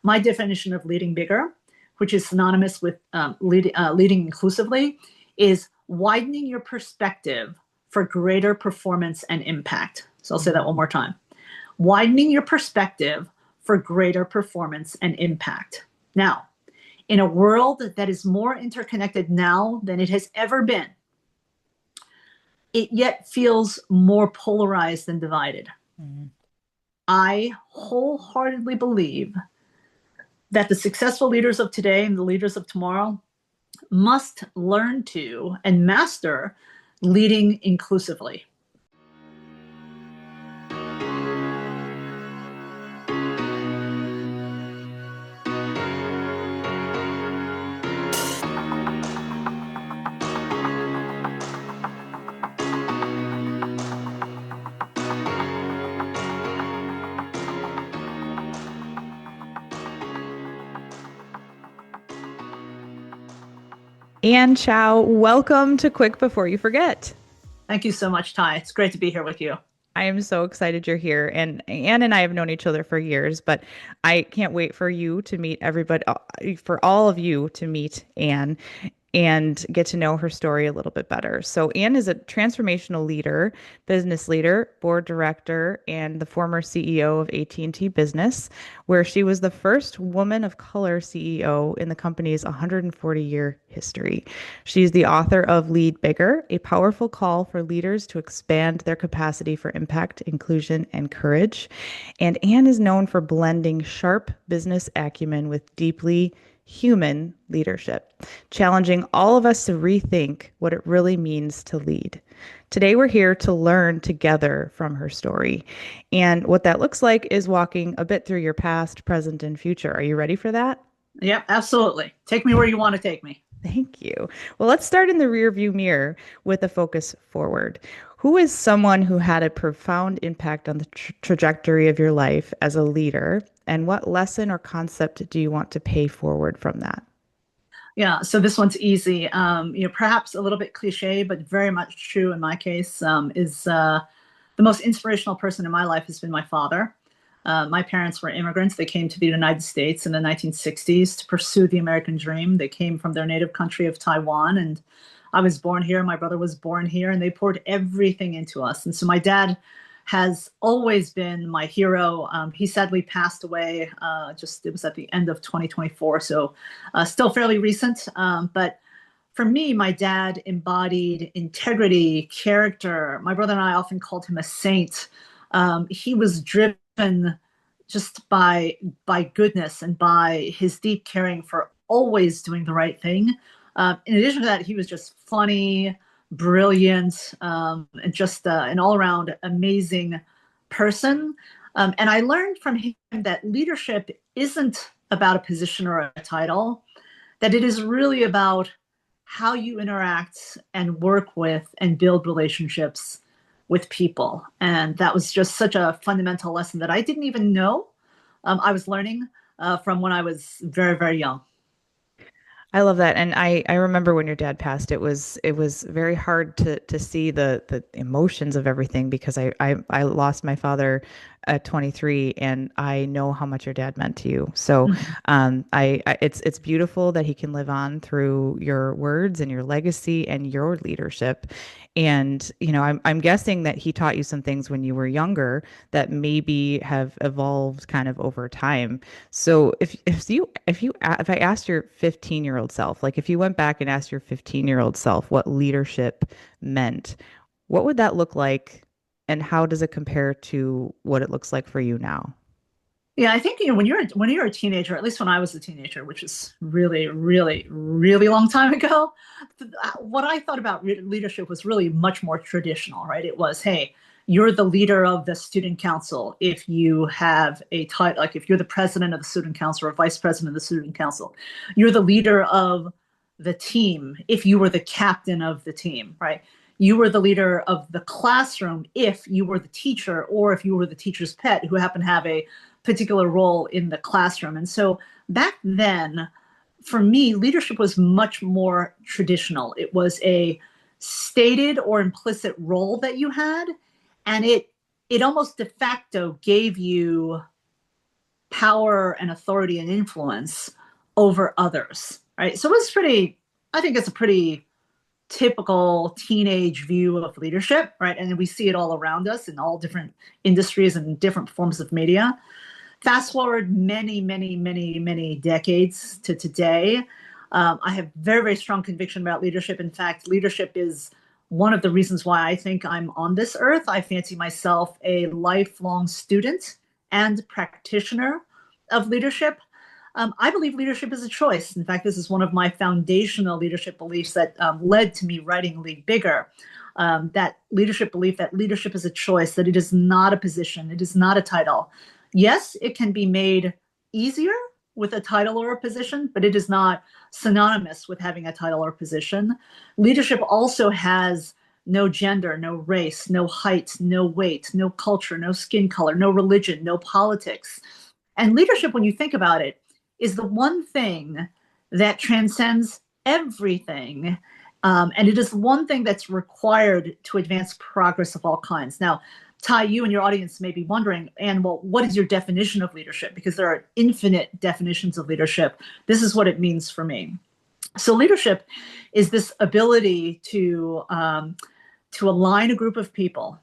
my definition of leading bigger, which is synonymous with leading inclusively, is widening your perspective for greater performance and impact. So I'll say that one more time. Widening your perspective for greater performance and impact. Now, in a world that is more interconnected now than it has ever been, it yet feels more polarized and divided. Mm-hmm. I wholeheartedly believe that the successful leaders of today and the leaders of tomorrow must learn to and master leading inclusively. Anne Chow, welcome to Quick Before You Forget. Thank you so much, Ty. It's great to be here with you. I am so excited you're here. And Anne and I have known each other for years, but I can't wait for you to meet everybody, for all of you to meet Anne and get to know her story a little bit better. So Anne is a transformational leader, business leader, board director, and the former CEO of AT&T Business, where she was the first woman of color CEO in the company's 140-year history. She's the author of Lead Bigger, a powerful call for leaders to expand their capacity for impact, inclusion, and courage. And Anne is known for blending sharp business acumen with deeply human leadership, challenging all of us to rethink what it really means to lead. Today, we're here to learn together from her story. And what that looks like is walking a bit through your past, present, and future. Are you ready for that? Yep, absolutely. Take me where you want to take me. Thank you. Well, let's start in the rearview mirror with a focus forward. Who is someone who had a profound impact on the trajectory of your life as a leader? And what lesson or concept do you want to pay forward from that? Yeah, so this one's easy. Perhaps a little bit cliche, but very much true in my case, is the most inspirational person in my life has been my father. My parents were immigrants. They came to the United States in the 1960s to pursue the American dream. They came from their native country of Taiwan, and I was born here. My brother was born here, and they poured everything into us. And so my dad has always been my hero. He sadly passed away it was at the end of 2024, so still fairly recent. But for me, my dad embodied integrity, character. My brother and I often called him a saint. He was driven just by goodness and by his deep caring for always doing the right thing. In addition to that, he was just funny, brilliant, and just an all-around amazing person. And I learned from him that leadership isn't about a position or a title, that it is really about how you interact and work with and build relationships with people. And that was just such a fundamental lesson that I didn't even know I was learning from when I was very, very young. I love that. And I remember when your dad passed, it was very hard to see the emotions of everything because I lost my father at 23 and I know how much your dad meant to you. So it's beautiful that he can live on through your words and your legacy and your leadership. And, I'm guessing that he taught you some things when you were younger that maybe have evolved kind of over time. So if I asked your 15-year-old self, like if you went back and asked your 15-year-old self what leadership meant, what would that look like? And how does it compare to what it looks like for you now? Yeah, I think when you're a teenager, at least when I was a teenager, which is really, really, really long time ago, what I thought about leadership was really much more traditional, right? It was, hey, you're the leader of the student council if you have a title, like if you're the president of the student council or vice president of the student council. You're the leader of the team if you were the captain of the team, right? You were the leader of the classroom if you were the teacher or if you were the teacher's pet who happened to have a particular role in the classroom. And so back then, for me, leadership was much more traditional. It was a stated or implicit role that you had, and it almost de facto gave you power and authority and influence over others, right? So it's pretty, I think it's a pretty typical teenage view of leadership, right? And we see it all around us in all different industries and different forms of media. Fast forward many, many, many, many decades to today. I have very, very strong conviction about leadership. In fact, leadership is one of the reasons why I think I'm on this earth. I fancy myself a lifelong student and practitioner of leadership. I believe leadership is a choice. In fact, this is one of my foundational leadership beliefs that led to me writing Lead Bigger. That leadership belief that leadership is a choice, that it is not a position, it is not a title. Yes, it can be made easier with a title or a position, but it is not synonymous with having a title or position. Leadership also has no gender, no race, no height, no weight, no culture, no skin color, no religion, no politics. And leadership, when you think about it, is the one thing that transcends everything. And it is one thing that's required to advance progress of all kinds. Now, Ty, you and your audience may be wondering, Anne, well, what is your definition of leadership? Because there are infinite definitions of leadership. This is what it means for me. So leadership is this ability to align a group of people,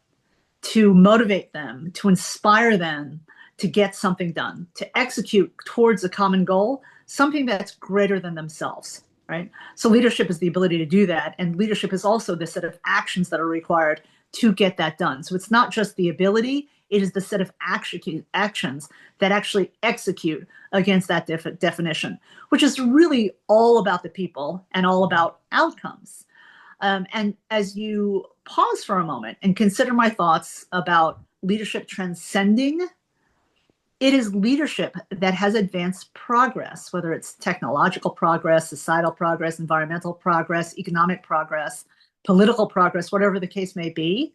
to motivate them, to inspire them, to get something done, to execute towards a common goal, something that's greater than themselves, right? So leadership is the ability to do that. And leadership is also the set of actions that are required to get that done. So it's not just the ability, it is the set of actions that actually execute against that definition, which is really all about the people and all about outcomes. And as you pause for a moment and consider my thoughts about leadership transcending, it is leadership that has advanced progress, whether it's technological progress, societal progress, environmental progress, economic progress, political progress, whatever the case may be.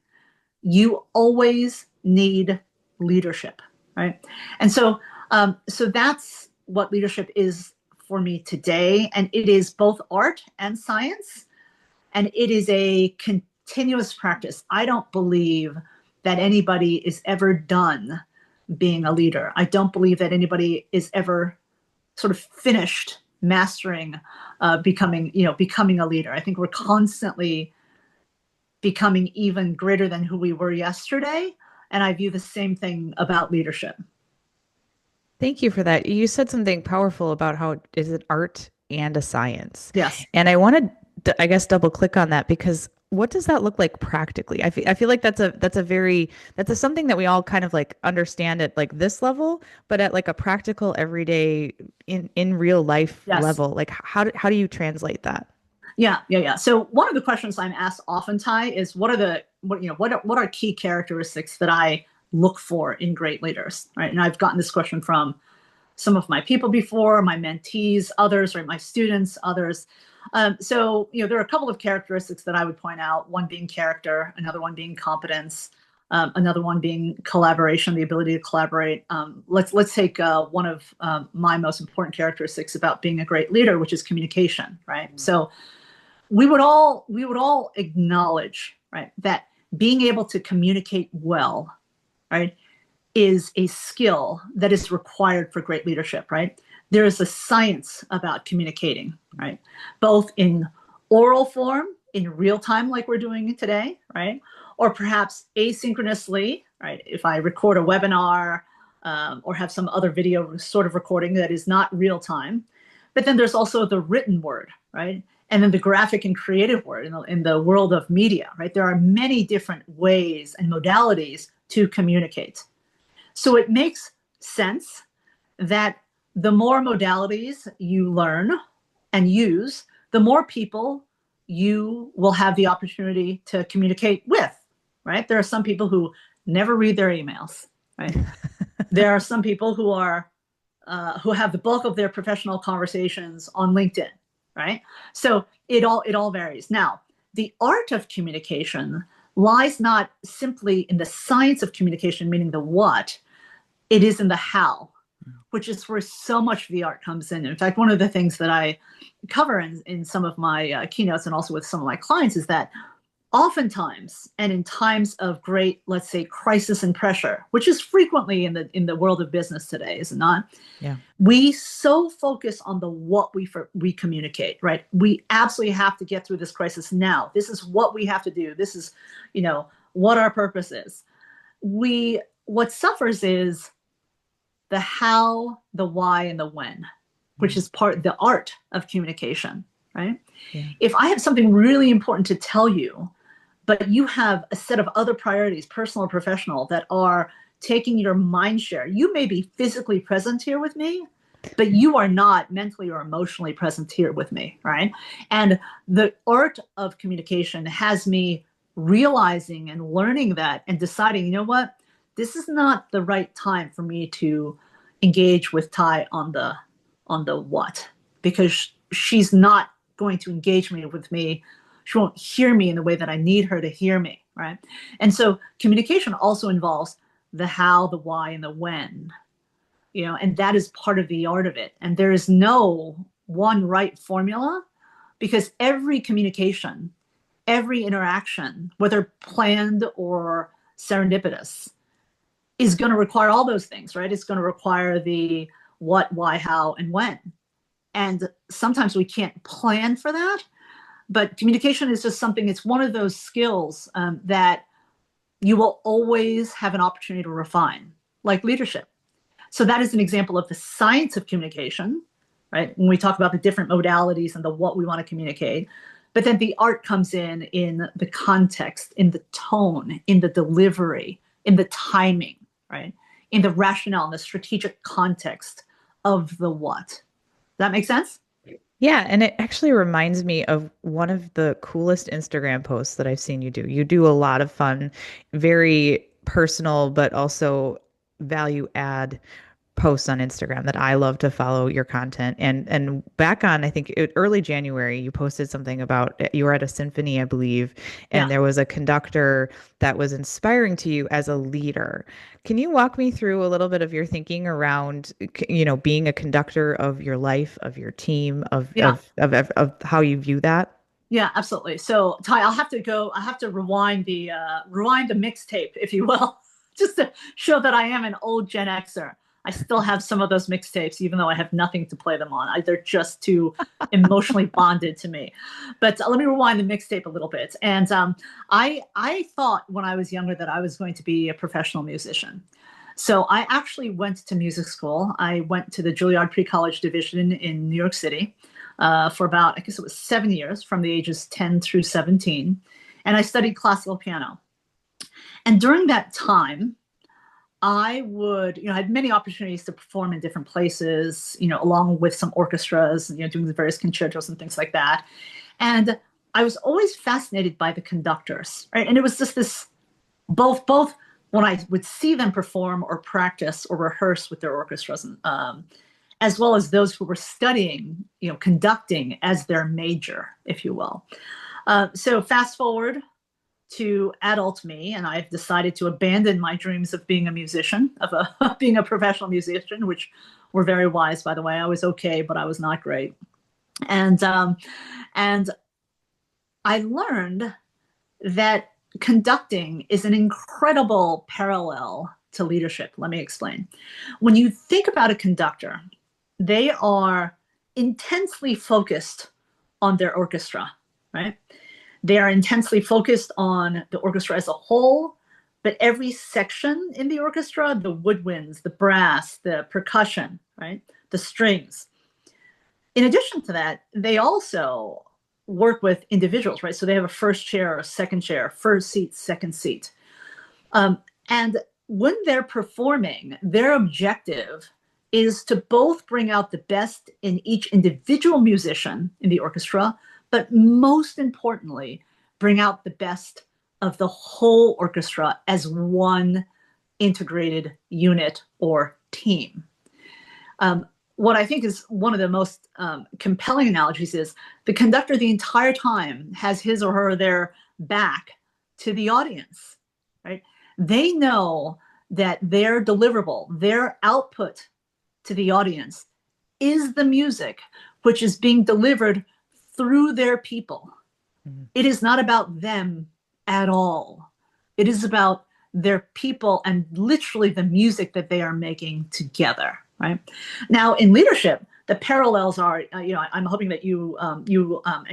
You always need leadership, right? And so that's what leadership is for me today. And it is both art and science. And it is a continuous practice. I don't believe that anybody is ever done being a leader. I don't believe that anybody is ever sort of finished mastering becoming a leader. I think we're constantly becoming even greater than who we were yesterday. And I view the same thing about leadership. Thank you for that. You said something powerful about how is it art and a science? Yes. And I wanted to, I guess, double click on that because what does that look like practically? I feel like that's something that we all kind of like understand at like this level, but at like a practical everyday in real life Yes. level, like how do you translate that? Yeah. So one of the questions I'm asked often, Ty, is what are key characteristics that I look for in great leaders, right? And I've gotten this question from some of my people before, my mentees, others, right, my students, others. So there are a couple of characteristics that I would point out. One being character, another one being competence, another one being collaboration, the ability to collaborate. Let's take one of my most important characteristics about being a great leader, which is communication, right? Mm-hmm. So we would all acknowledge, right, that being able to communicate well, right, is a skill that is required for great leadership, right? There is a science about communicating, right? Both in oral form, in real time, like we're doing today, right? Or perhaps asynchronously, right? If I record a webinar or have some other video sort of recording that is not real time. But then there's also the written word, right? And then the graphic and creative word in the world of media, right? There are many different ways and modalities to communicate. So it makes sense that the more modalities you learn and use, the more people you will have the opportunity to communicate with, right? There are some people who never read their emails, right? There are some people who have the bulk of their professional conversations on LinkedIn, right? So it all varies. Now, the art of communication lies not simply in the science of communication, meaning the what, it is in the how, which is where so much of the art comes in. In fact, one of the things that I cover in some of my keynotes and also with some of my clients is that oftentimes, and in times of great, let's say, crisis and pressure, which is frequently in the world of business today, is it not? Yeah. We so focus on the what we communicate, right? We absolutely have to get through this crisis now. This is what we have to do. This is, what our purpose is. What suffers is the how, the why, and the when, which is the art of communication, right? Yeah. If I have something really important to tell you, but you have a set of other priorities, personal or professional, that are taking your mind share. You may be physically present here with me, but you are not mentally or emotionally present here with me, right? And the art of communication has me realizing and learning that and deciding, you know what, this is not the right time for me to engage with Ty on the what, because she's not going to engage with me. She won't hear me in the way that I need her to hear me, right? And so communication also involves the how, the why, and the when, and that is part of the art of it. And there is no one right formula, because every communication, every interaction, whether planned or serendipitous, is going to require all those things, right? It's going to require the what, why, how, and when. And sometimes we can't plan for that, but communication is just something, it's one of those skills that you will always have an opportunity to refine, like leadership. So that is an example of the science of communication, right? When we talk about the different modalities and the what we want to communicate. But then the art comes in the context, in the tone, in the delivery, in the timing, right? In the rationale, in the strategic context of the what. Does that make sense? Yeah, and it actually reminds me of one of the coolest Instagram posts that I've seen you do. You do a lot of fun, very personal, but also value add posts on Instagram that I love to follow your content. And back on, I think early January, you posted something about you were at a symphony, I believe, Yeah. and there was a conductor that was inspiring to you as a leader. Can you walk me through a little bit of your thinking around, being a conductor of your life, of your team, Yeah. of how you view that? Yeah, absolutely. So Ty, I have to rewind the mixtape, if you will, just to show that I am an old Gen Xer. I still have some of those mixtapes, even though I have nothing to play them on. They're just too emotionally bonded to me. But let me rewind the mixtape a little bit. And I thought when I was younger that I was going to be a professional musician. So I actually went to music school. I went to the Juilliard Pre-College Division in New York City for about, I guess it was 7 years, from the ages 10 through 17. And I studied classical piano. And during that time, I had many opportunities to perform in different places, along with some orchestras, doing the various concertos and things like that. And I was always fascinated by the conductors, right? And it was just this, both when I would see them perform or practice or rehearse with their orchestras, as well as those who were studying, conducting as their major, if you will. So fast forward to adult me, and I've decided to abandon my dreams of being a musician, of being a professional musician, which were very wise, by the way. I was okay, but I was not great. And I learned that conducting is an incredible parallel to leadership. Let me explain. When you think about a conductor, they are intensely focused on their orchestra, right? They are intensely focused on the orchestra as a whole, but every section in the orchestra, the woodwinds, the brass, the percussion, right? The strings. In addition to that, they also work with individuals, right? So they have a first chair, a second chair, first seat, second seat. And when they're performing, their objective is to both bring out the best in each individual musician in the orchestra, but most importantly, bring out the best of the whole orchestra as one integrated unit or team. What I think is one of the most compelling analogies is the conductor the entire time has his or her their back to the audience, right? They know that their deliverable, their output to the audience is the music which is being delivered through their people. Mm-hmm. It is not about them at all. It is about their people and literally the music that they are making together, right? Now, in leadership, the parallels are, I'm hoping that and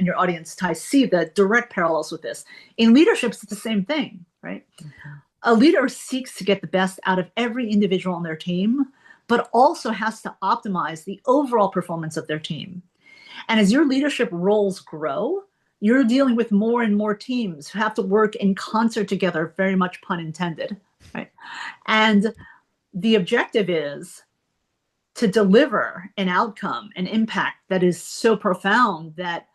your audience, Ty, see the direct parallels with this. In leadership, it's the same thing, right? Mm-hmm. A leader seeks to get the best out of every individual on their team, but also has to optimize the overall performance of their team. And as your leadership roles grow, you're dealing with more and more teams who have to work in concert together, very much pun intended, right? And the objective is to deliver an outcome, an impact that is so profound that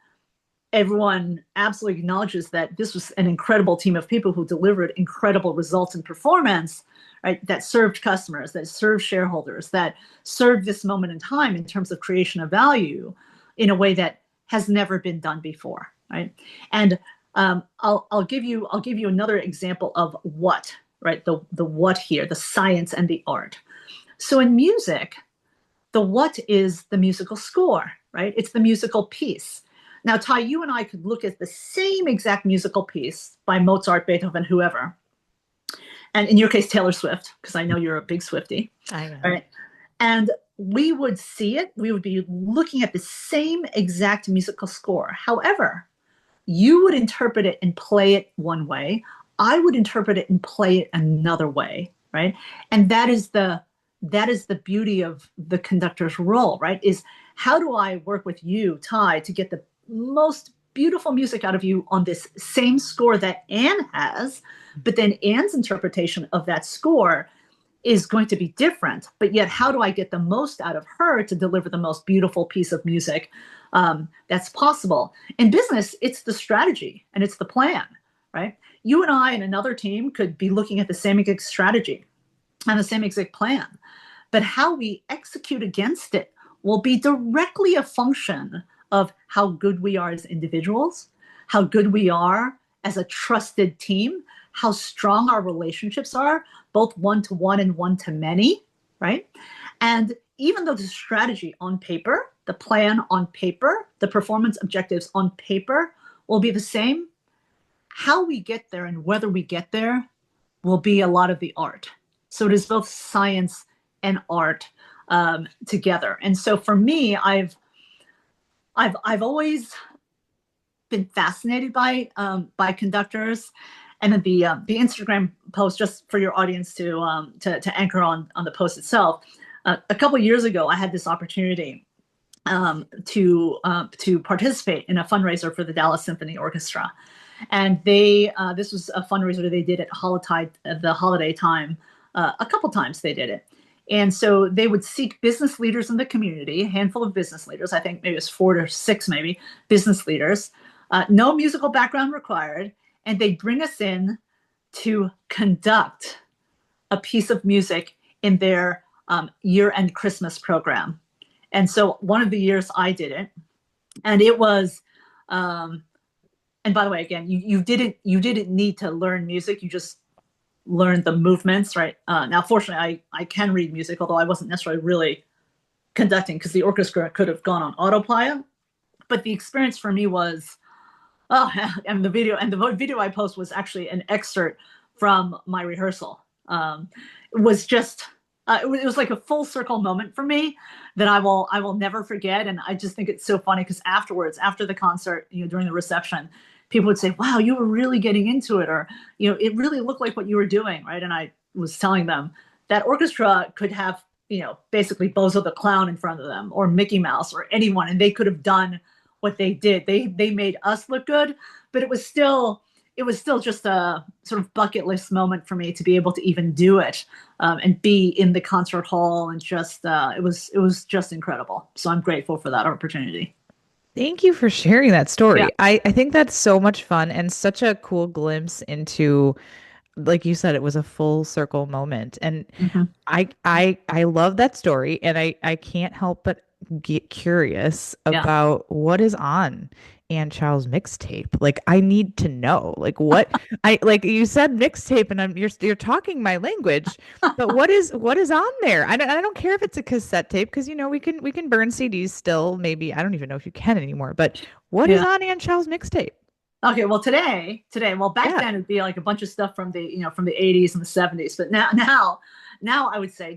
everyone absolutely acknowledges that this was an incredible team of people who delivered incredible results and performance, right? That served customers, that served shareholders, that served this moment in time in terms of creation of value in a way that has never been done before, right? And I'll give you another example of what, right? The what here, the science and the art. So in music, the what is the musical score, right? It's the musical piece. Now, Ty, you and I could look at the same exact musical piece by Mozart, Beethoven, whoever, and in your case, Taylor Swift, because I know you're a big Swiftie. I am. Right? And we would see it. We would be looking at the same exact musical score. However, you would interpret it and play it one way. I would interpret it and play it another way, right? And that is the beauty of the conductor's role, right? Is how do I work with you, Ty, to get the most beautiful music out of you on this same score that Anne has, but then Anne's interpretation of that score is going to be different. But yet, how do I get the most out of her to deliver the most beautiful piece of music that's possible? In business, it's the strategy and it's the plan, right? You and I and another team could be looking at the same exact strategy and the same exact plan, but how we execute against it will be directly a function of how good we are as individuals, how good we are as a trusted team, how strong our relationships are, both one-to-one and one-to-many, right? And even though the strategy on paper, the plan on paper, the performance objectives on paper will be the same, how we get there and whether we get there will be a lot of the art. So it is both science and art together. And so for me, I've always been fascinated by conductors, and then the Instagram post, just for your audience to anchor on the post itself. A couple of years ago, I had this opportunity to participate in a fundraiser for the Dallas Symphony Orchestra, and this was a fundraiser they did at the holiday time. A couple times they did it. And so they would seek business leaders in the community, a handful of business leaders, I think maybe it was 4 or 6 maybe, business leaders, no musical background required, and they'd bring us in to conduct a piece of music in their year-end Christmas program. And so one of the years I did it, and it was, and by the way, again, you didn't need to learn music, you just learned the movements, right? Now, fortunately, I can read music, although I wasn't necessarily really conducting because the orchestra could have gone on autopilot. But the experience for me was, and the video I post was actually an excerpt from my rehearsal. It was just, it was like a full circle moment for me that I will never forget. And I just think it's so funny because afterwards, after the concert, during the reception, people would say, wow, you were really getting into it, or, it really looked like what you were doing, right? And I was telling them that orchestra could have, basically Bozo the Clown in front of them, or Mickey Mouse, or anyone, and they could have done what they did. They made us look good, but it was still just a sort of bucket list moment for me to be able to even do it, and be in the concert hall, and just it was just incredible. So I'm grateful for that opportunity. Thank you for sharing that story. Yeah. I think that's so much fun and such a cool glimpse into, like you said, it was a full circle moment. And Mm-hmm. I love that story, and I can't help but get curious Yeah. about what is on Anne Chow's mixtape. Like, I need to know. Like, what I like you said mixtape, and you're talking my language, but what is on there? I don't care if it's a cassette tape, because we can burn CDs still. Maybe I don't even know if you can anymore. But what is Yeah. on Anne Chow's mixtape? Okay, well well back Yeah. then it'd be like a bunch of stuff from the from the 80s and the 70s, but now I would say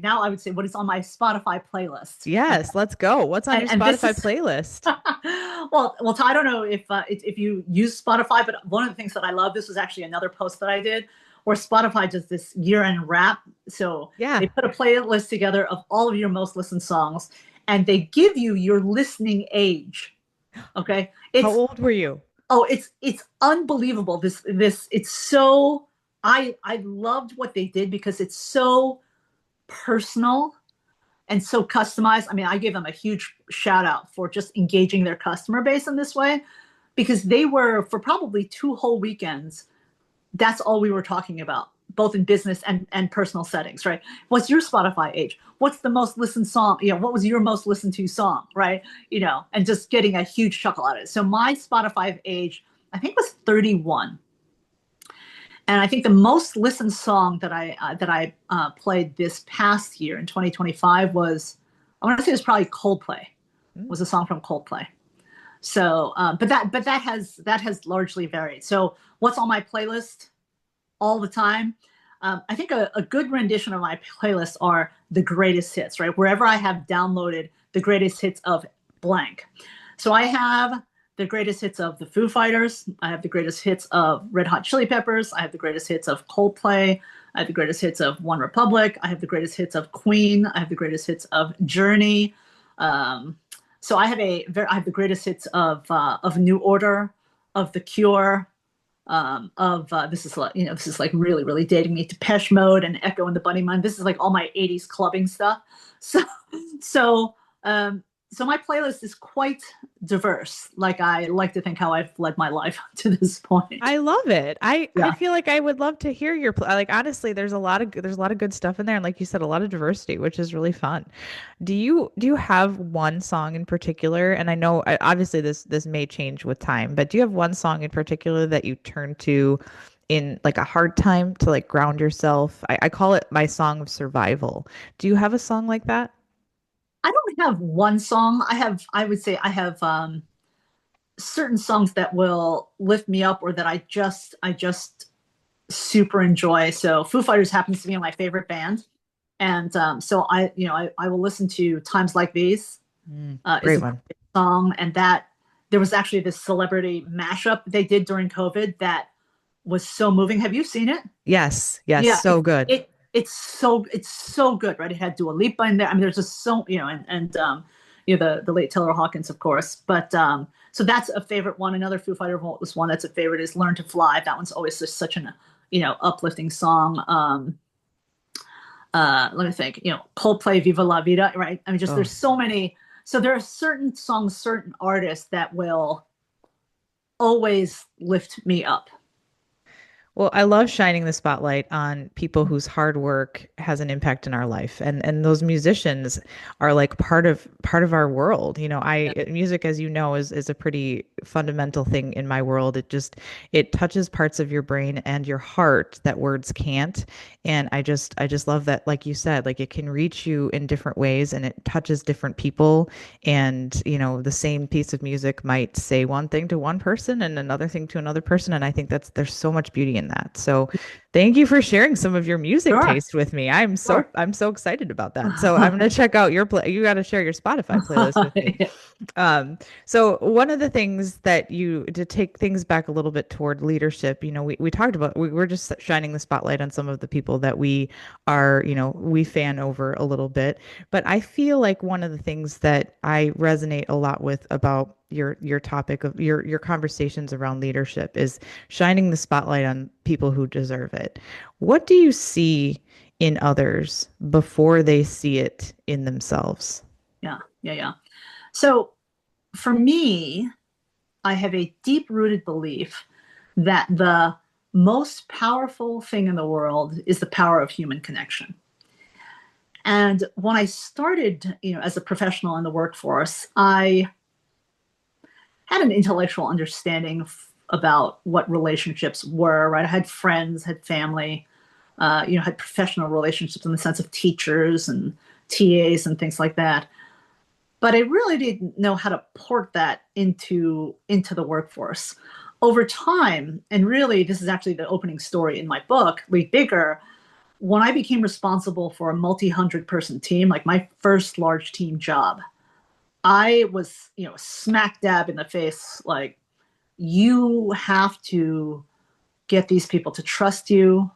what is on my Spotify playlist. Okay, Yes, let's go. What's on your and this Spotify is playlist? I don't know if you use Spotify, but one of the things that I love, this was actually another post that I did, where Spotify does this year-end wrap. So Yeah. they put a playlist together of all of your most listened songs, and they give you your listening age. Okay, How it's old were you? oh, it's unbelievable. This it's so I loved what they did because it's so personal and so customized. I mean, I gave them a huge shout out for just engaging their customer base in this way because they were for probably 2 whole weekends. That's all we were talking about, both in business and personal settings, right? What's your Spotify age? What's the most listened song? What was your most listened to song, right? And just getting a huge chuckle out of it. So my Spotify age, I think, was 31. And I think the most listened song that I played this past year in 2025 was, I want to say it was probably Coldplay. Mm. Was a song from Coldplay. So, but that has largely varied. So, what's on my playlist all the time? I think a good rendition of my playlist are the greatest hits, right? Wherever I have downloaded the greatest hits of blank. So I have the greatest hits of the Foo Fighters. I have the greatest hits of Red Hot Chili Peppers. I have the greatest hits of Coldplay. I have the greatest hits of One Republic. I have the greatest hits of Queen. I have the greatest hits of Journey. Um, so I have the greatest hits of New Order, of The Cure, of this is like really really dating me, Depeche Mode and Echo and the Bunnymen. This is like all my 80s clubbing stuff. So so um so my playlist is quite diverse. Like I like to think how I've led my life to this point. I love it. I Yeah. feel like I would love to hear like honestly there's a lot of good stuff in there and like you said a lot of diversity, which is really fun. Do you have one song in particular? And I know obviously this may change with time, but do you have one song in particular that you turn to in like a hard time to like ground yourself? I call it my song of survival. Do you have a song like that? I don't have one song. I would say I have certain songs that will lift me up or that I just super enjoy. So Foo Fighters happens to be my favorite band. And so I will listen to Times Like These. Is Great a one. great song, and that there was actually this celebrity mashup they did during COVID that was so moving. Have you seen it? Yes, yes, Yeah, so good. it's so good, right? It had Dua Lipa in there. I mean, there's just so and the late Taylor Hawkins, of course. But so that's a favorite one. Another Foo Fighter was one that's a favorite is "Learn to Fly." That one's always just such an uplifting song. Let me think. Coldplay, "Viva La Vida," right? I mean, just Oh. there's so many. So there are certain songs, certain artists that will always lift me up. Well, I love shining the spotlight on people whose hard work has an impact in our life. And those musicians are like part of our world. Yeah. Music, as you know, is a pretty fundamental thing in my world. It touches parts of your brain and your heart that words can't. And I just love that, like you said, like it can reach you in different ways and it touches different people. And, the same piece of music might say one thing to one person and another thing to another person. And I think there's so much beauty in that. So thank you for sharing some of your music Sure, taste with me. I'm so sure. I'm so excited about that. So I'm gonna check out your play. You got to share your Spotify playlist with me. Yeah. So one of the things that to take things back a little bit toward leadership, we talked about, we were just shining the spotlight on some of the people that we fan over a little bit. But I feel like one of the things that I resonate a lot with about your topic of your conversations around leadership is shining the spotlight on people who deserve it. What do you see in others before they see it in themselves? Yeah, yeah, yeah. So for me, I have a deep rooted belief that the most powerful thing in the world is the power of human connection. And when I started, as a professional in the workforce, I had an intellectual understanding about what relationships were, right? I had friends, had family, had professional relationships in the sense of teachers and TAs and things like that. But I really didn't know how to port that into the workforce. over time, and really this is actually the opening story in my book, Lead Bigger, when I became responsible for a multi-hundred person team, like my first large team job, I was, smack dab in the face, like, you have to get these people to trust you.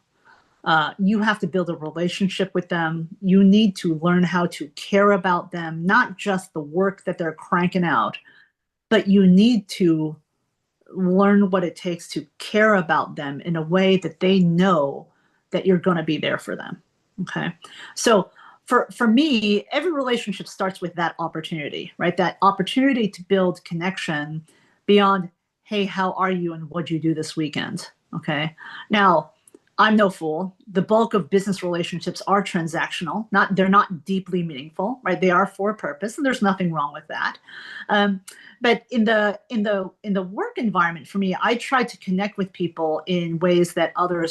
You have to build a relationship with them. You need to learn how to care about them, not just the work that they're cranking out, but you need to learn what it takes to care about them in a way that they know that you're going to be there for them. Okay. So for me, every relationship starts with that opportunity, right? That opportunity to build connection beyond, hey, how are you and what'd you do this weekend? Okay. Now, I'm no fool. The bulk of business relationships are transactional. They're not deeply meaningful, right? They are for a purpose, and there's nothing wrong with that. But in the work environment, for me, I tried to connect with people in ways that other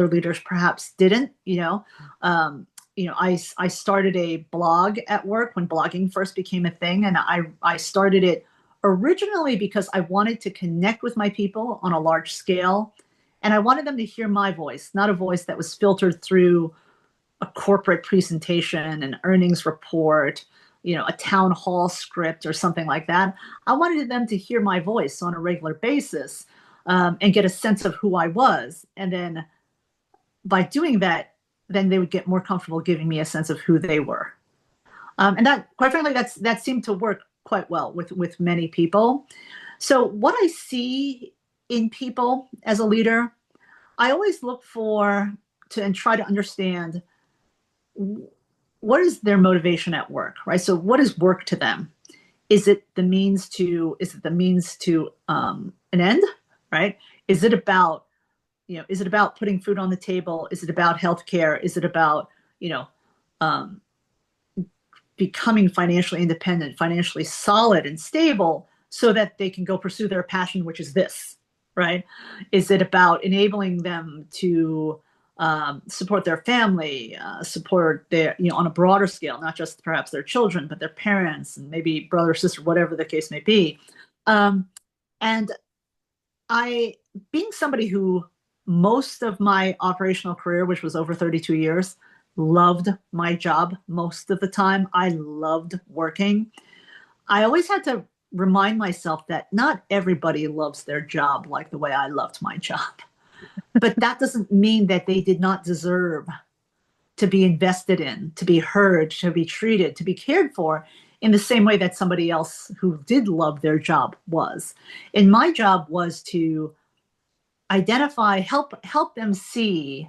leaders perhaps didn't. I started a blog at work when blogging first became a thing, and I started it originally because I wanted to connect with my people on a large scale. And I wanted them to hear my voice, not a voice that was filtered through a corporate presentation, an earnings report, a town hall script or something like that. I wanted them to hear my voice on a regular basis, and get a sense of who I was. And then by doing that, then they would get more comfortable giving me a sense of who they were. And that, quite frankly, that seemed to work quite well with many people. So what I see in people as a leader, I always look and try to understand what is their motivation at work, right? So what is work to them? Is it the means to an end, right? Is it about putting food on the table? Is it about healthcare? Is it about, becoming financially independent, financially solid and stable so that they can go pursue their passion, which is this, right? Is it about enabling them to support their family, support their, on a broader scale, not just perhaps their children, but their parents and maybe brother, sister, whatever the case may be. And being somebody who most of my operational career, which was over 32 years, loved my job most of the time. I loved working. I always had to remind myself that not everybody loves their job like the way I loved my job. But that doesn't mean that they did not deserve to be invested in, to be heard, to be treated, to be cared for in the same way that somebody else who did love their job was. And my job was to help them see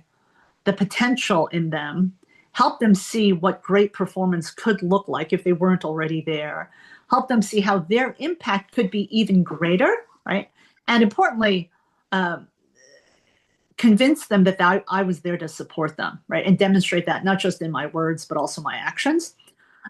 the potential in them, help them see what great performance could look like if they weren't already there, help them see how their impact could be even greater, right? And importantly, convince them that I was there to support them, right? And demonstrate that not just in my words, but also my actions.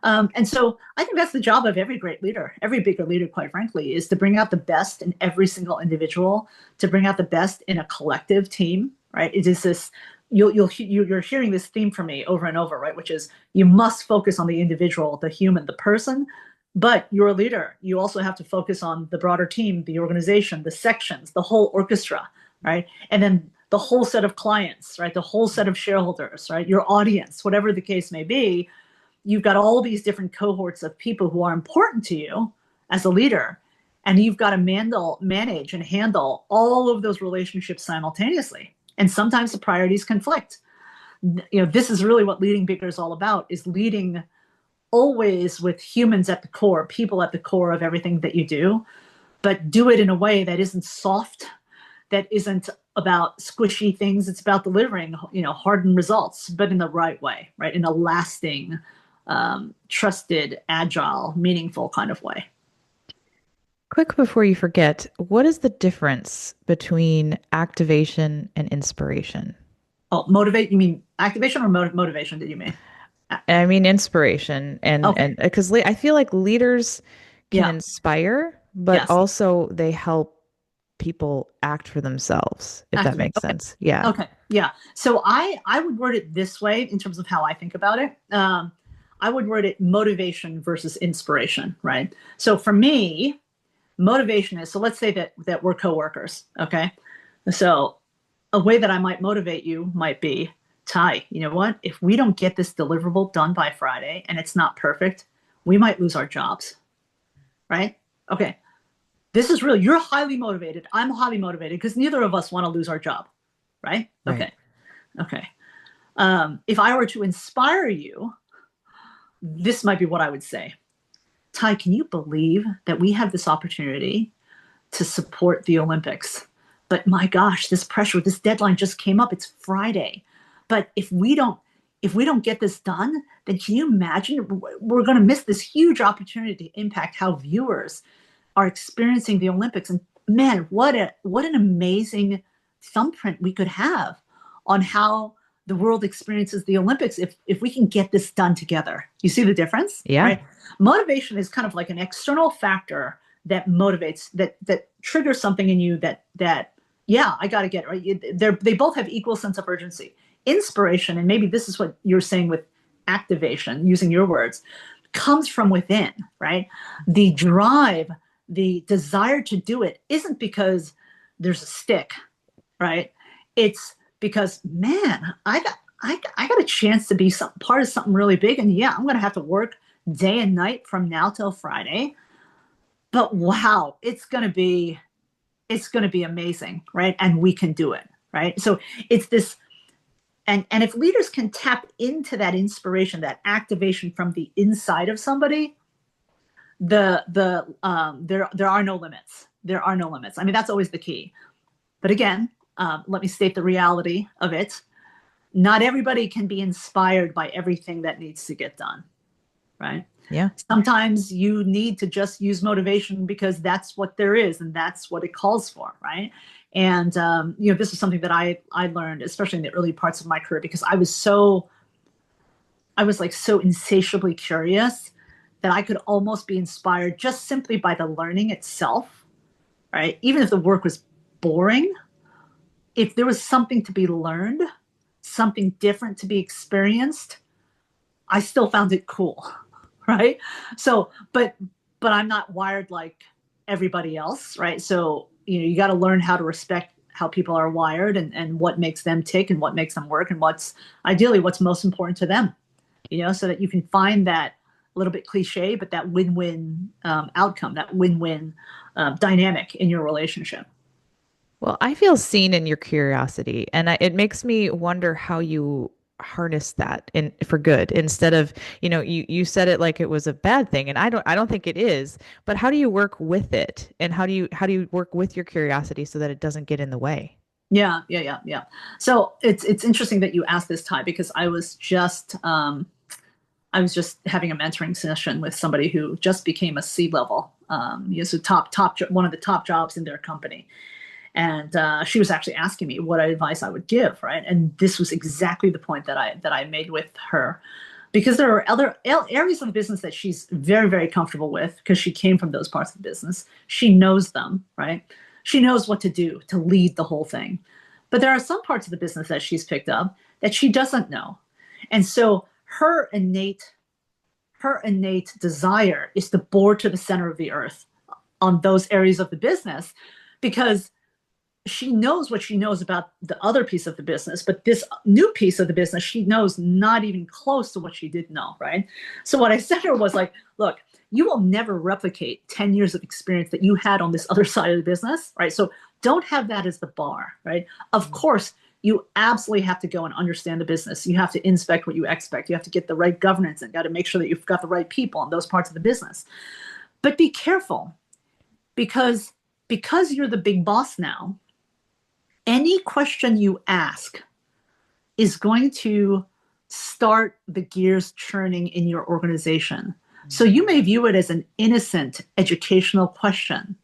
And so I think that's the job of every great leader, every bigger leader, quite frankly, is to bring out the best in every single individual, to bring out the best in a collective team, right? It is this, you're hearing this theme from me over and over, right? Which is you must focus on the individual, the human, the person, but you're a leader. You also have to focus on the broader team, the organization, the sections, the whole orchestra, right? And then the whole set of clients, right? The whole set of shareholders, right? Your audience, whatever the case may be. You've got all these different cohorts of people who are important to you as a leader, and you've got to manage and handle all of those relationships simultaneously. And sometimes the priorities conflict. This is really what leading bigger is all about, is leading always with humans at the core, people at the core of everything that you do, but do it in a way that isn't soft, that isn't about squishy things. It's about delivering, hardened results, but in the right way, right? In a lasting, trusted, agile, meaningful kind of way. Quick before you forget, what is the difference between activation and inspiration? Oh, motivate? You mean activation or motivation? Did you mean? I mean inspiration, and Okay. and because I feel like leaders can Yeah. inspire, but Yes. also they help people act for themselves, if that Activate. makes Okay. sense. Yeah. Okay. Yeah. So I would word it this way in terms of how I think about it. I would word it motivation versus inspiration, right? So for me, Motivation is, so let's say that we're coworkers, okay? So a way that I might motivate you might be, Ty, you know what? If we don't get this deliverable done by Friday and it's not perfect, we might lose our jobs, right? Okay. This is real. You're highly motivated. I'm highly motivated because neither of us want to lose our job, right? Right. Okay. Okay. If I were to inspire you, this might be what I would say. Ty, can you believe that we have this opportunity to support the Olympics? But my gosh, this pressure, this deadline just came up. It's Friday. But if we don't get this done, then can you imagine we're going to miss this huge opportunity to impact how viewers are experiencing the Olympics? And man, what an amazing thumbprint we could have on how the world experiences the Olympics if we can get this done together. You see the difference? Yeah. Right? Motivation is kind of like an external factor that motivates, that triggers something in you that yeah, I got to get it right. They both have equal sense of urgency. Inspiration, and maybe this is what you're saying with activation, using your words, comes from within, right? The drive, the desire to do it isn't because there's a stick, right? It's because, man, I got a chance to be part of something really big, and yeah, I'm going to have to work day and night from now till Friday. But wow, it's going to be amazing, right? And we can do it, right? So it's this, and if leaders can tap into that inspiration, that activation from the inside of somebody, there are no limits. There are no limits. I mean, that's always the key. But again, let me state the reality of it. Not everybody can be inspired by everything that needs to get done, right? Yeah. Sometimes you need to just use motivation because that's what there is and that's what it calls for, right? And this is something that I learned, especially in the early parts of my career, because I was like so insatiably curious that I could almost be inspired just simply by the learning itself, right? Even if the work was boring, if there was something to be learned, something different to be experienced, I still found it cool, right? So, but I'm not wired like everybody else, right? So, you got to learn how to respect how people are wired and what makes them tick and what makes them work and what's most important to them, so that you can find that a little bit cliche, but that win-win outcome, that win-win dynamic in your relationship. Well, I feel seen in your curiosity, and it makes me wonder how you harness that for good instead of, you said it like it was a bad thing, and I don't think it is, but how do you work with it, and how do you work with your curiosity so that it doesn't get in the way? Yeah. So it's interesting that you asked this, Ty, because I was just having a mentoring session with somebody who just became a C-level, so one of the top jobs in their company. And she was actually asking me what advice I would give, right? And this was exactly the point that I made with her, because there are other areas of the business that she's very, very comfortable with because she came from those parts of the business. She knows them, right? She knows what to do to lead the whole thing. But there are some parts of the business that she's picked up that she doesn't know. And so her innate desire is to bore to the center of the earth on those areas of the business, because she knows what she knows about the other piece of the business, but this new piece of the business, she knows not even close to what she did know, right? So what I said to her was like, look, you will never replicate 10 years of experience that you had on this other side of the business, right? So don't have that as the bar, right? Of course, you absolutely have to go and understand the business. You have to inspect what you expect. You have to get the right governance and got to make sure that you've got the right people in those parts of the business. But be careful, because you're the big boss now, any question you ask is going to start the gears churning in your organization. So you may view it as an innocent educational question,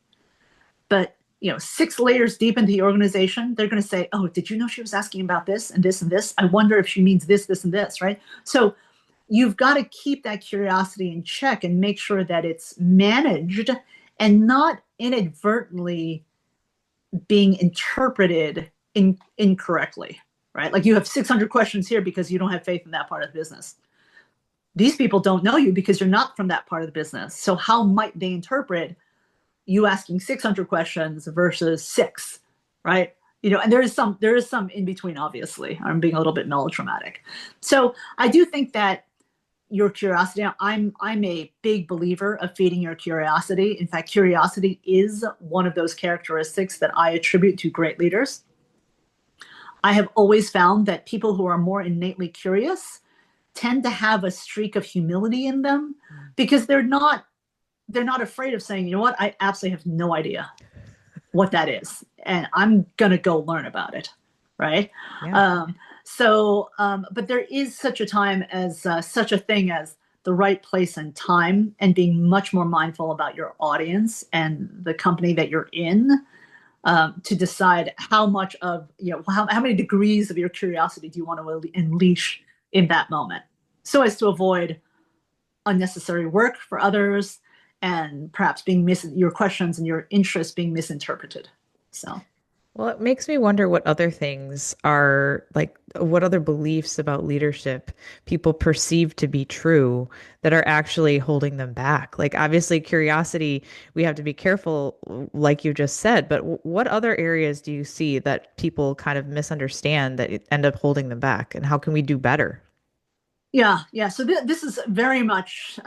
but 6 layers deep into the organization, they're going to say, oh, did you know she was asking about this and this and this? I wonder if she means this, this, and this, right? So you've got to keep that curiosity in check and make sure that it's managed and not inadvertently being interpreted incorrectly, right? Like you have 600 questions here because you don't have faith in that part of the business. These people don't know you because you're not from that part of the business. So how might they interpret, you asking 600 questions versus 6, right? And there is some in between, obviously. I'm being a little bit melodramatic. So I do think that your curiosity, I'm a big believer of feeding your curiosity. In fact, curiosity is one of those characteristics that I attribute to great leaders. I have always found that people who are more innately curious tend to have a streak of humility in them, because they're not afraid of saying, you know what, I absolutely have no idea what that is, and I'm gonna go learn about it, right? Yeah. But there is such a time as such a thing as the right place and time, and being much more mindful about your audience and the company that you're in, to decide how much of, how many degrees of your curiosity do you want to unleash in that moment, so as to avoid unnecessary work for others, and perhaps your questions and your interests being misinterpreted. So, Well, it makes me wonder what other things are like, what other beliefs about leadership people perceive to be true that are actually holding them back. Like, obviously, curiosity, we have to be careful, like you just said, but what other areas do you see that people kind of misunderstand that end up holding them back? And how can we do better? yeah. So this is very much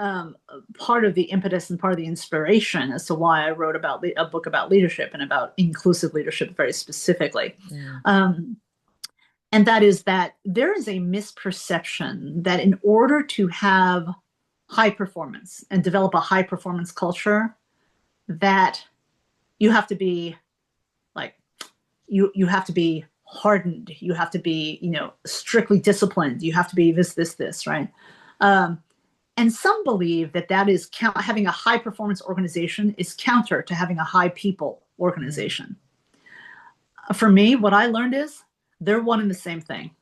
part of the impetus and part of the inspiration as to why I wrote about a book about leadership and about inclusive leadership very specifically. Mm. Um, and that is that there is a misperception that in order to have high performance and develop a high performance culture, that you have to be like you have to be hardened, you have to be strictly disciplined, you have to be this, right? And some believe that is having a high performance organization is counter to having a high people Mm. organization. For me, what I learned is they're one and the same thing.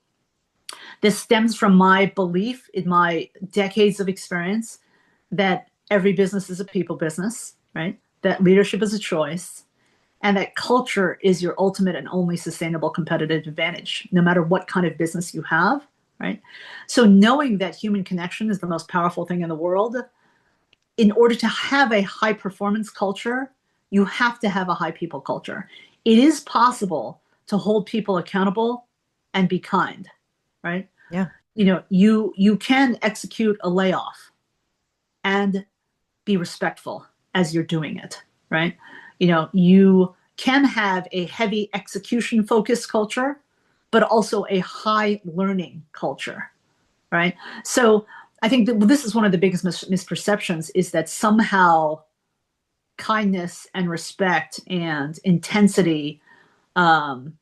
This stems from my belief in my decades of experience that every business is a people business, right? That leadership is a choice, and that culture is your ultimate and only sustainable competitive advantage, no matter what kind of business you have, right? So knowing that human connection is the most powerful thing in the world, in order to have a high performance culture, you have to have a high people culture. It is possible to hold people accountable and be kind, right? Yeah. You can execute a layoff and be respectful as you're doing it, right? You can have a heavy execution focused culture, but also a high learning culture, right? So I think that this is one of the biggest misperceptions, is that somehow kindness and respect and intensity um,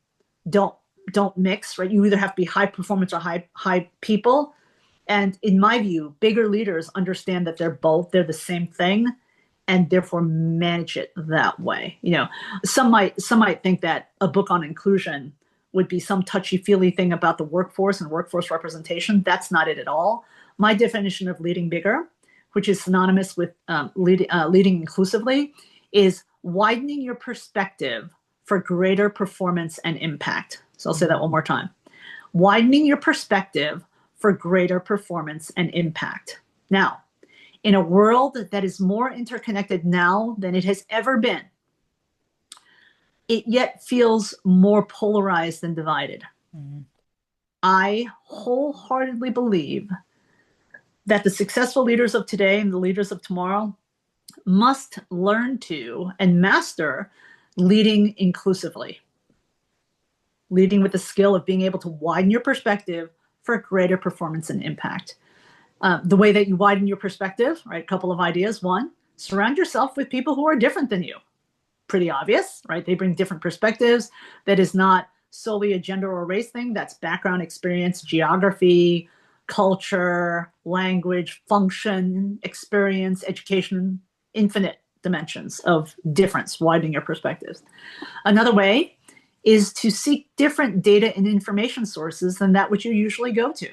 don't don't mix, right? You either have to be high performance or high people. And in my view, bigger leaders understand that they're the same thing, and therefore manage it that way. Some might think that a book on inclusion would be some touchy-feely thing about the workforce and workforce representation. That's not it at all. My definition of leading bigger, which is synonymous with leading inclusively, is widening your perspective for greater performance and impact. So I'll say that one more time. Widening your perspective for greater performance and impact. Now, in a world that is more interconnected now than it has ever been, it yet feels more polarized and divided. Mm. I wholeheartedly believe that the successful leaders of today and the leaders of tomorrow must learn to and master leading inclusively, leading with the skill of being able to widen your perspective for greater performance and impact. The way that you widen your perspective, right? A couple of ideas. One, surround yourself with people who are different than you. Pretty obvious, right? They bring different perspectives. That is not solely a gender or race thing. That's background, experience, geography, culture, language, function, experience, education, infinite dimensions of difference, widening your perspectives. Another way is to seek different data and information sources than that which you usually go to.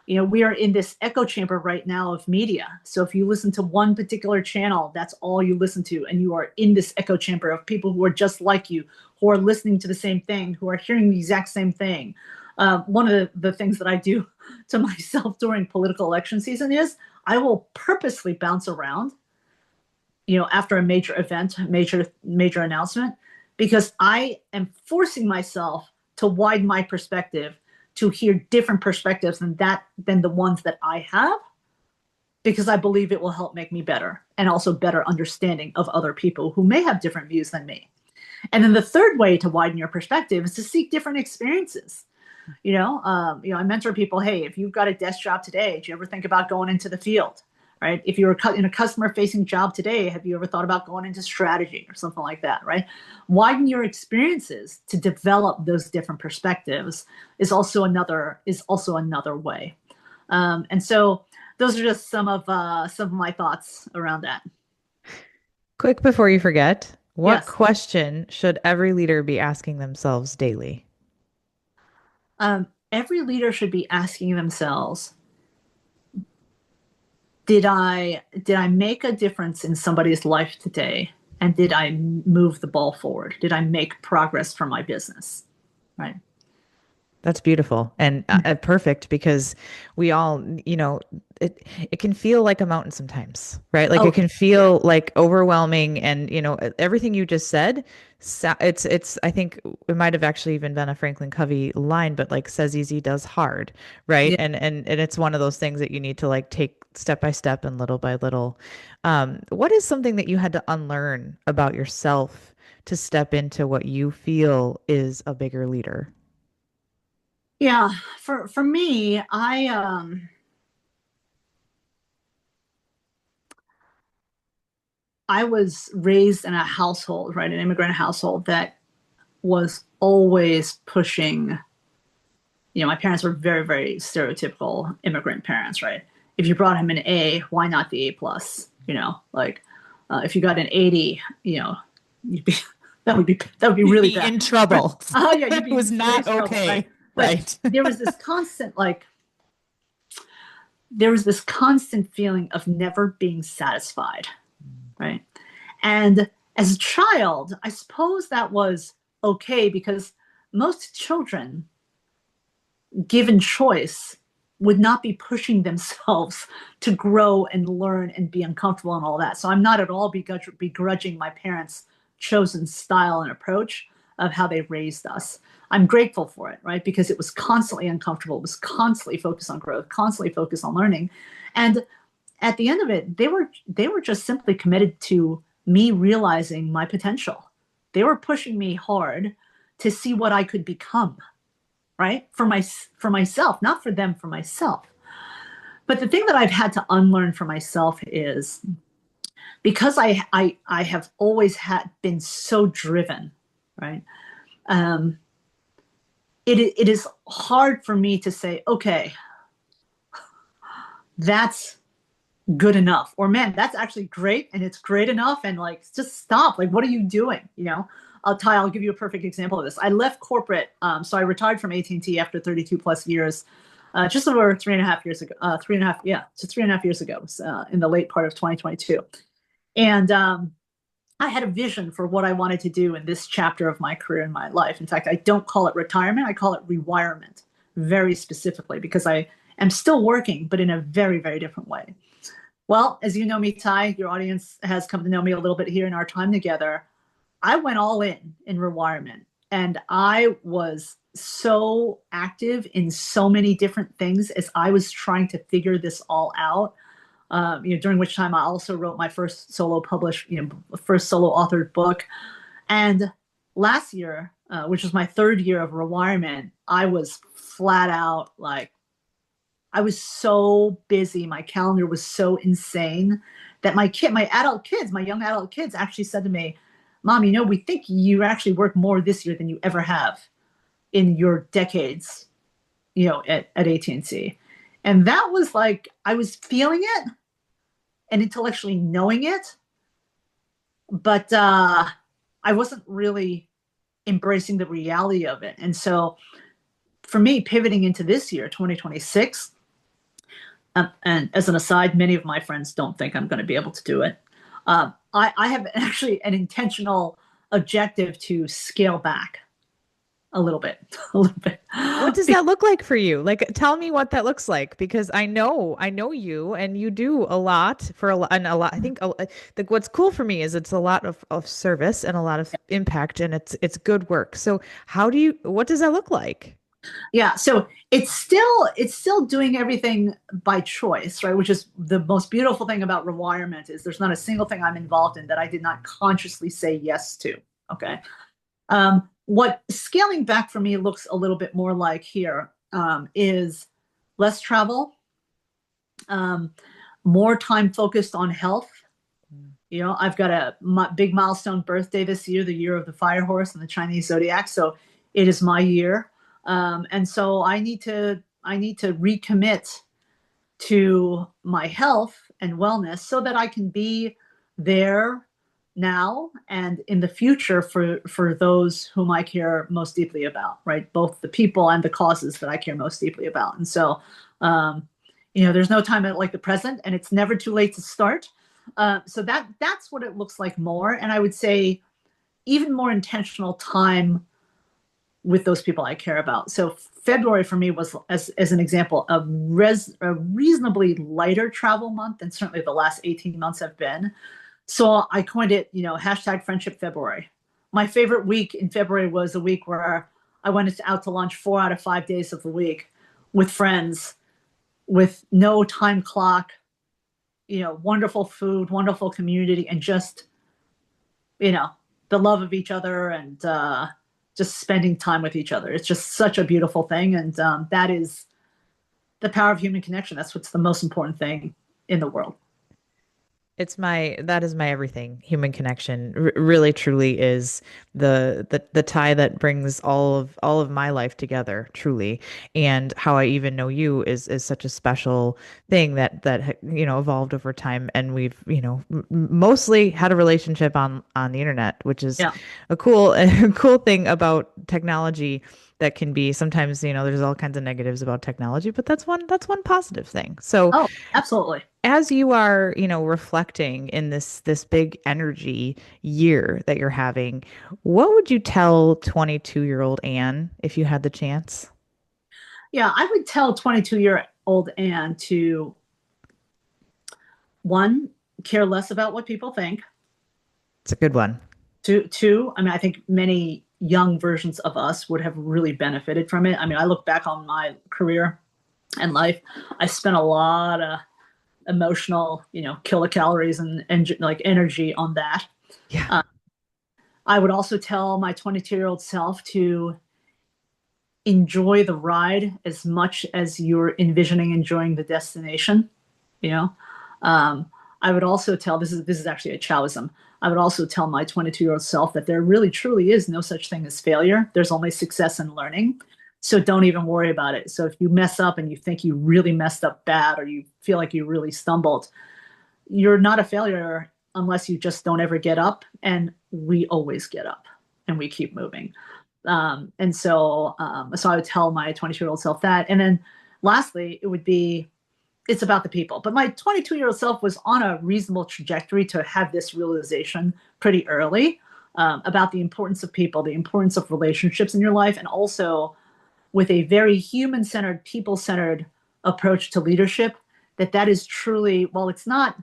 We are in this echo chamber right now of media. So if you listen to one particular channel, that's all you listen to. And you are in this echo chamber of people who are just like you, who are listening to the same thing, who are hearing the exact same thing. One of the things that I do to myself during political election season is I will purposely bounce around after a major event, major announcement, because I am forcing myself to widen my perspective, to hear different perspectives than the ones that I have, because I believe it will help make me better and also better understanding of other people who may have different views than me. And then the third way to widen your perspective is to seek different experiences. I mentor people. Hey, if you've got a desk job today, do you ever think about going into the field? Right? If you're in a customer-facing job today, have you ever thought about going into strategy or something like that? Right? Widen your experiences to develop those different perspectives is also another way. And so those are just some of my thoughts around that. Quick before you forget, what Yes. question should every leader be asking themselves daily? Every leader should be asking themselves, did I make a difference in somebody's life today? And did I move the ball forward? Did I make progress for my business? Right. That's beautiful and perfect because we all, it can feel like a mountain sometimes, right? Like it Oh, can yeah. feel like overwhelming and, everything you just said, I think it might have actually even been a Franklin Covey line, but like says easy, does hard, right? Yeah. And it's one of those things that you need to like take step by step and little by little. What is something that you had to unlearn about yourself to step into what you feel is a bigger leader? Yeah. For me, I was raised in a household, right, an immigrant household that was always pushing. My parents were very, very stereotypical immigrant parents, right? If you brought him an A, why not the A plus? Like if you got an 80, you'd be that would be You'd really be bad. in Right? trouble. Oh yeah, you'd It be in was serious not trouble, right? okay. But Right. there was this constant like there was this constant feeling of never being satisfied, right? And as a child, I suppose that was okay because most children, given choice, would not be pushing themselves to grow and learn and be uncomfortable and all that. So I'm not at all begrudging my parents' chosen style and approach of how they raised us. I'm grateful for it, right? Because it was constantly uncomfortable. It was constantly focused on growth, constantly focused on learning. And at the end of it, they were just simply committed to me realizing my potential. They were pushing me hard to see what I could become, right? For myself, not for them, for myself. But the thing that I've had to unlearn for myself is because I have always had been so driven, right? Um, it is hard for me to say, okay, that's good enough, or man, that's actually great and it's great enough, and like just stop. Like, what are you doing? I'll give you a perfect example of this. I left corporate, so I retired from AT&T after 32 plus years, just over 3.5 years ago. 3.5, yeah, so 3.5 years ago, in the late part of 2022, and I had a vision for what I wanted to do in this chapter of my career and my life. In fact, I don't call it retirement; I call it rewirement, very specifically, because I am still working, but in a very, very different way. Well, as you know me, Ty, your audience has come to know me a little bit here in our time together. I went all in rewirement, and I was so active in so many different things as I was trying to figure this all out. During which time I also wrote my first solo published, first solo authored book. And last year, which was my third year of rewirement, I was flat out like I was so busy. My calendar was so insane that my young adult kids actually said to me, Mom, we think you actually work more this year than you ever have in your decades, at AT&T. And that was like, I was feeling it and intellectually knowing it, but I wasn't really embracing the reality of it. And so for me, pivoting into this year, 2026, and as an aside, many of my friends don't think I'm going to be able to do it. I have actually an intentional objective to scale back, a little bit, a little bit. What does that look like for you? Like, tell me what that looks like because I know you, and you do a lot for a lot, and a lot. I think what's cool for me is it's a lot of service and a lot of impact, and it's good work. So, what does that look like? Yeah, so it's still doing everything by choice, right? Which is the most beautiful thing about rewirement is there's not a single thing I'm involved in that I did not consciously say yes to. Okay. What scaling back for me looks a little bit more like here is less travel, um, more time focused on health. You know, I've got a big milestone birthday this year, the year of the fire horse and the Chinese zodiac. So it is my year, and so I need to recommit to my health and wellness so that I can be there now and in the future for those whom I care most deeply about, right? Both the people and the causes that I care most deeply about. And so, um, you know, there's no time like the present, and it's never too late to start. So that's what it looks like more. And I would say even more intentional time with those people I care about. So February for me was, as an example, a reasonably lighter travel month, and certainly the last 18 months have been. So I coined it, you know, hashtag Friendship February. My favorite week in February was a week where I went out to lunch 4 out of 5 days of the week with friends, with no time clock, you know, wonderful food, wonderful community, and just, you know, the love of each other and just spending time with each other. It's just such a beautiful thing. And that is the power of human connection. That's what's the most important thing in the world. That is my everything. Human connection really truly is the tie that brings all of my life together, truly. And how I even know you is such a special thing that evolved over time, and we've mostly had a relationship on the internet, which is Yeah. a cool a cool thing about technology that can be sometimes, there's all kinds of negatives about technology, but that's one positive thing. So Oh, absolutely. as you are, reflecting in this big energy year that you're having, what would you tell 22-year-old Anne if you had the chance? Yeah, I would tell 22-year-old Anne to, one, care less about what people think. It's a good one. Two, I mean, I think many young versions of us would have really benefited from it. I mean, I look back on my career and life. I spent a lot of emotional, kilocalories and like energy on that. Yeah. Uh, I would also tell my 22-year-old self to enjoy the ride as much as you're envisioning enjoying the destination. You know, I would also tell, this is actually a Chow-ism. I would also tell my 22-year-old self that there really truly is no such thing as failure. There's only success and learning. So don't even worry about it. So if you mess up and you think you really messed up bad, or you feel like you really stumbled, you're not a failure unless you just don't ever get up. And we always get up and we keep moving. So I would tell my 22-year-old self that. And then lastly, it would be, it's about the people. But my 22-year-old self was on a reasonable trajectory to have this realization pretty early, about the importance of people, the importance of relationships in your life, and also with a very human-centered, people-centered approach to leadership. That is truly, while it's not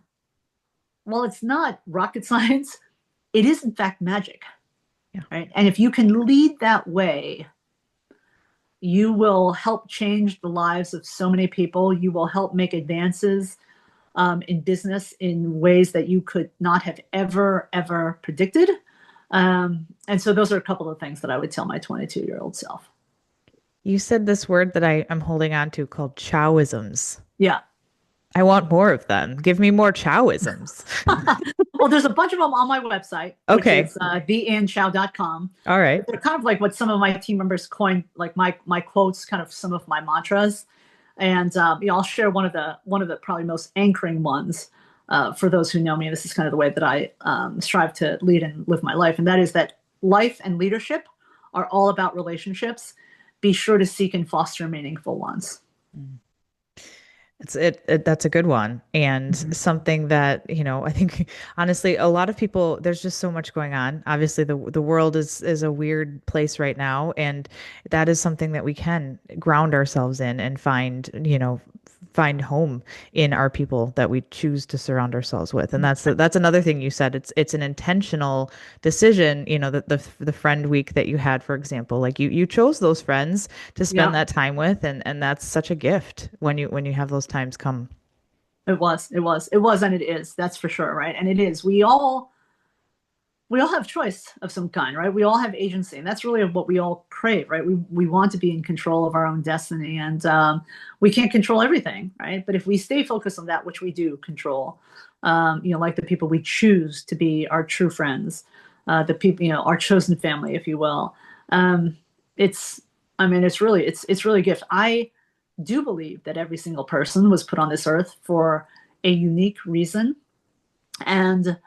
rocket science, it is in fact magic. Yeah. Right. And if you can lead that way, you will help change the lives of so many people. You will help make advances in business in ways that you could not have ever predicted. And so those are a couple of things that I would tell my 22-year-old self. You said this word that I'm holding on to called Chow-isms. Yeah. I want more of them. Give me more Chow-isms. Well, there's a bunch of them on my website, which Okay. is theannechow.com. All right. They're kind of like what some of my team members coined, like my quotes, kind of some of my mantras. And I'll share one of the probably most anchoring ones for those who know me. This is kind of the way that I strive to lead and live my life, and that is that life and leadership are all about relationships. Be sure to seek and foster meaningful ones. That's a good one, and Mhm. something that, I think honestly a lot of people, there's just so much going on. Obviously the world is a weird place right now, and that is something that we can ground ourselves in and find home in our people that we choose to surround ourselves with. And that's another thing you said. It's an intentional decision, the friend week that you had, for example, like you chose those friends to spend Yeah, that time with, and that's such a gift when you have those times come. it was, and it is. That's for sure, right? And it is. We all have choice of some kind, right? We all have agency, and that's really what we all crave, right? We want to be in control of our own destiny, and we can't control everything, right? But if we stay focused on that which we do control, like the people we choose to be our true friends, the people, our chosen family, if you will, um, it's, I mean, it's really a gift. I do believe that every single person was put on this earth for a unique reason, and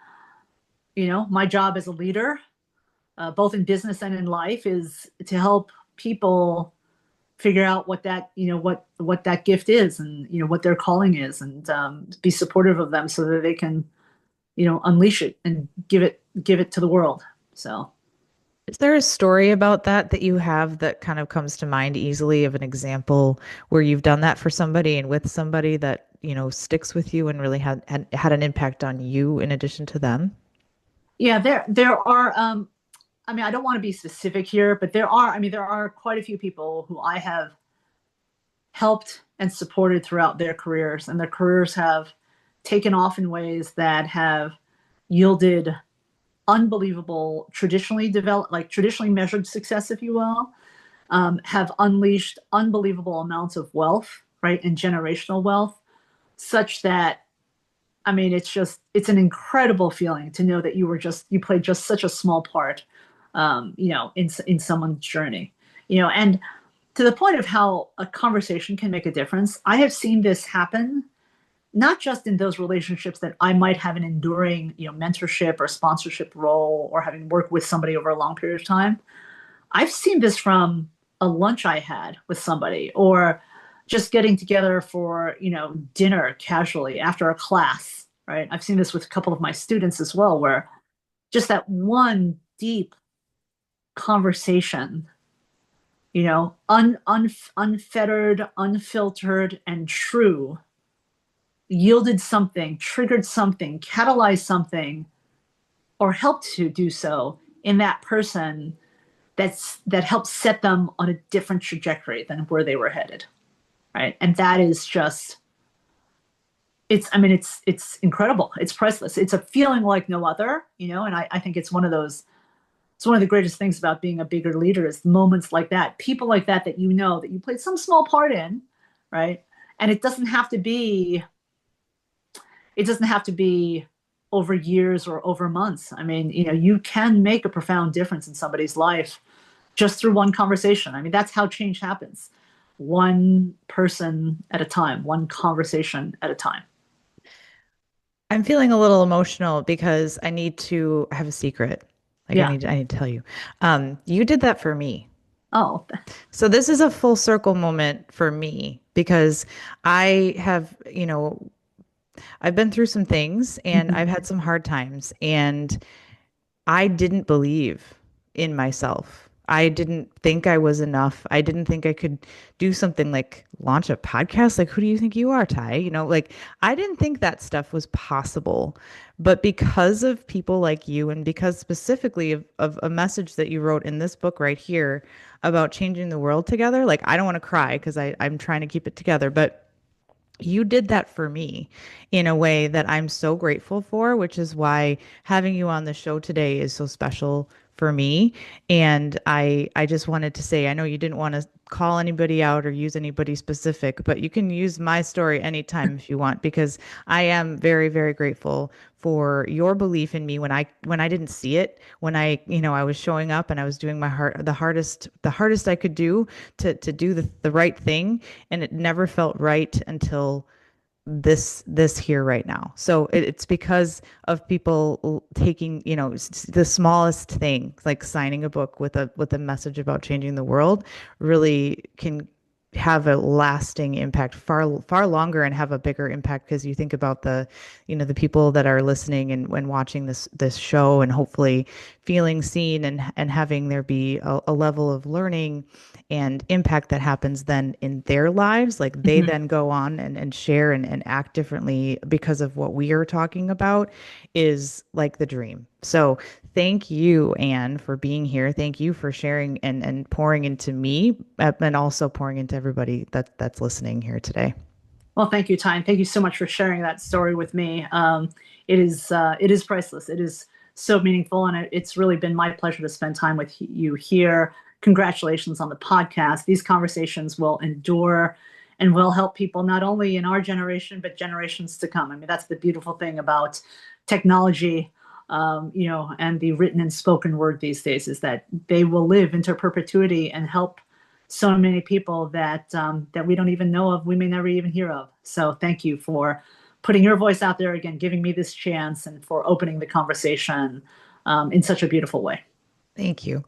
my job as a leader, both in business and in life, is to help people figure out what that gift is, and what their calling is, and be supportive of them so that they can unleash it and give it to the world. So Is there a story about that you have that kind of comes to mind easily, of an example where you've done that for somebody and with somebody that, sticks with you and really had an impact on you in addition to them? yeah, there are. I mean, I don't want to be specific here, but there are. I mean, there are quite a few people who I have helped and supported throughout their careers, and their careers have taken off in ways that have yielded unbelievable, traditionally measured success, if you will, have unleashed unbelievable amounts of wealth, right, and generational wealth, such that, I mean, it's an incredible feeling to know that you played just such a small part, in someone's journey, and to the point of how a conversation can make a difference. I have seen this happen not just in those relationships that I might have an enduring, mentorship or sponsorship role, or having worked with somebody over a long period of time. I've seen this from a lunch I had with somebody, or just getting together for, dinner casually after a class, right? I've seen this with a couple of my students as well, where just that one deep conversation, unfettered, unfiltered, and true, yielded something, triggered something, catalyzed something, or helped to do so in that person, that helps set them on a different trajectory than where they were headed, right? And that is just, it's incredible. It's priceless. It's a feeling like no other, and I think it's one of the greatest things about being a bigger leader, is moments like that, people like that that you played some small part in, right? And it doesn't have to be over years or over months. I mean, you can make a profound difference in somebody's life just through one conversation. I mean, that's how change happens. One person at a time, one conversation at a time. I'm feeling a little emotional because I have a secret. Like Yeah. I need to tell you. You did that for me. Oh, So this is a full circle moment for me because I have, I've been through some things and mhm. I've had some hard times, and I didn't believe in myself. I didn't think I was enough. I didn't think I could do something like launch a podcast. Like, who do you think you are, Ty? Like I didn't think that stuff was possible. But because of people like you, and because specifically of a message that you wrote in this book right here about changing the world together, like I don't want to cry because I'm trying to keep it together, but you did that for me in a way that I'm so grateful for, which is why having you on the show today is so special for me. And I just wanted to say, I know you didn't want to call anybody out or use anybody specific, but you can use my story anytime if you want, because I am very, very grateful for your belief in me when I didn't see it, when I was showing up and I was doing the hardest I could do to do the right thing, and it never felt right until this here right now. So it's because of people taking, the smallest thing, like signing a book with a message about changing the world, really can have a lasting impact far longer and have a bigger impact, because you think about the people that are listening and when watching this show, and hopefully feeling seen, and having there be a level of learning and impact that happens then in their lives. Like they Mhm. then go on and share and act differently because of what we are talking about, is like the dream. So thank you, Anne, for being here. Thank you for sharing and pouring into me, and also pouring into everybody that's listening here today. Well, thank you, Ty, and thank you so much for sharing that story with me. It is priceless. It is so meaningful, and it's really been my pleasure to spend time with you here. Congratulations on the podcast. These conversations will endure and will help people not only in our generation but generations to come. I mean, that's the beautiful thing about technology, and the written and spoken word these days, is that they will live into perpetuity and help so many people that we don't even know of, we may never even hear of. So thank you for putting your voice out there again, giving me this chance, and for opening the conversation in such a beautiful way. Thank you.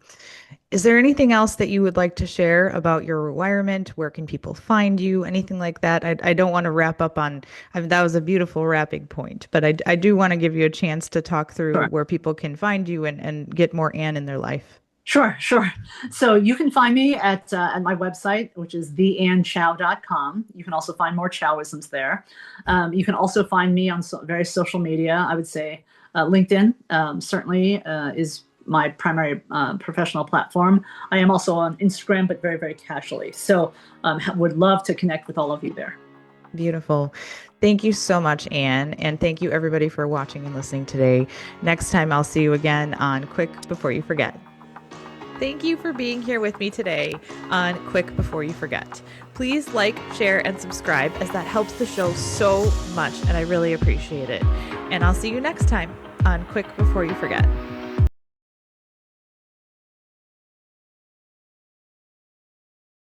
Is there anything else that you would like to share about your rewirement? Where can people find you? Anything like that? I don't want to wrap up on, I mean, that was a beautiful wrapping point, but I do want to give you a chance to talk through Sure. where people can find you and get more Anne in their life. Sure, sure. So you can find me at my website, which is theannechow.com. You can also find more Chow-isms there. You can also find me on various social media. I would say LinkedIn certainly is my primary professional platform. I am also on Instagram, but very, very casually. So would love to connect with all of you there. Beautiful. Thank you so much, Anne. And thank you, everybody, for watching and listening today. Next time, I'll see you again on Quick Before You Forget. Thank you for being here with me today on Quick Before You Forget. Please like, share, and subscribe, as that helps the show so much, and I really appreciate it. And I'll see you next time on Quick Before You Forget.